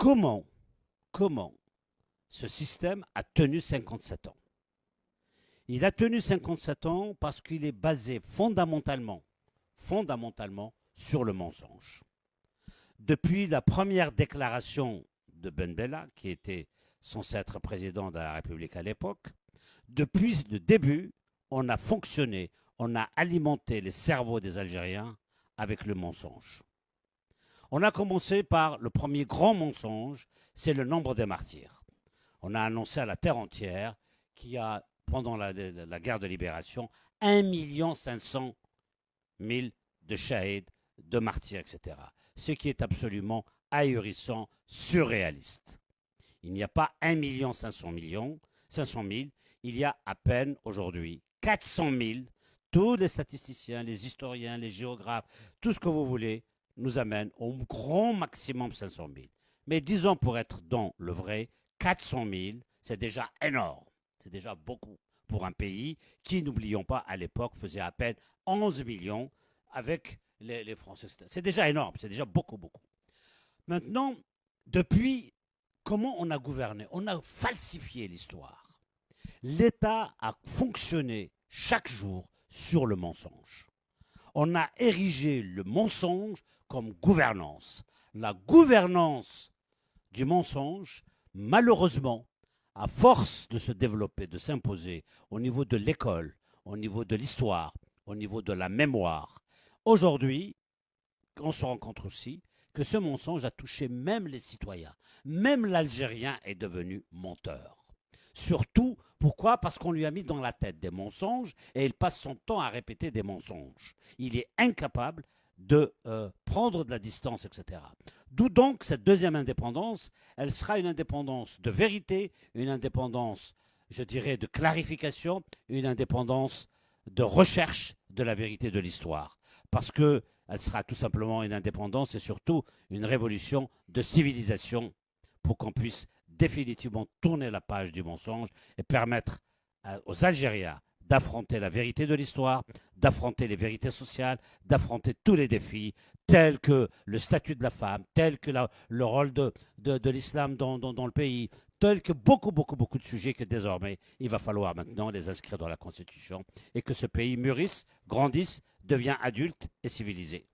comment ce système a tenu 57 ans? Il a tenu 57 ans parce qu'il est basé fondamentalement sur le mensonge. Depuis la première déclaration de Ben Bella, qui était censé être président de la République à l'époque, depuis le début, on a fonctionné, on a alimenté les cerveaux des Algériens avec le mensonge. On a commencé par le premier grand mensonge, c'est le nombre des martyrs. On a annoncé à la terre entière qu'il y a, pendant la guerre de libération, 1,5 million de shahids, de martyrs, etc. Ce qui est absolument ahurissant, surréaliste. Il n'y a pas 1,5 million, il y a à peine aujourd'hui 400 000. Tous les statisticiens, les historiens, les géographes, tout ce que vous voulez, nous amène au grand maximum 500 000. Mais disons pour être dans le vrai, 400 000, c'est déjà énorme. C'est déjà beaucoup pour un pays qui, n'oublions pas, à l'époque, faisait à peine 11 millions avec les Français. C'est déjà énorme, c'est déjà beaucoup. Maintenant, depuis, comment on a gouverné? On a falsifié l'histoire. L'État a fonctionné chaque jour sur le mensonge. On a érigé le mensonge comme gouvernance. La gouvernance du mensonge, malheureusement, à force de se développer, de s'imposer au niveau de l'école, au niveau de l'histoire, au niveau de la mémoire, aujourd'hui, on se rend compte aussi que ce mensonge a touché même les citoyens. Même l'Algérien est devenu menteur. Surtout, pourquoi? Parce qu'on lui a mis dans la tête des mensonges et il passe son temps à répéter des mensonges. Il est incapable de prendre de la distance, etc. D'où donc cette deuxième indépendance, elle sera une indépendance de vérité, une indépendance, je dirais, de clarification, une indépendance de recherche de la vérité de l'histoire. Parce qu'elle sera tout simplement une indépendance et surtout une révolution de civilisation pour qu'on puisse définitivement tourner la page du mensonge et permettre aux Algériens d'affronter la vérité de l'histoire, d'affronter les vérités sociales, d'affronter tous les défis, tels que le statut de la femme, tels que le rôle de l'islam dans le pays, tels que beaucoup de sujets que désormais, il va falloir maintenant les inscrire dans la Constitution et que ce pays mûrisse, grandisse, devienne adulte et civilisé.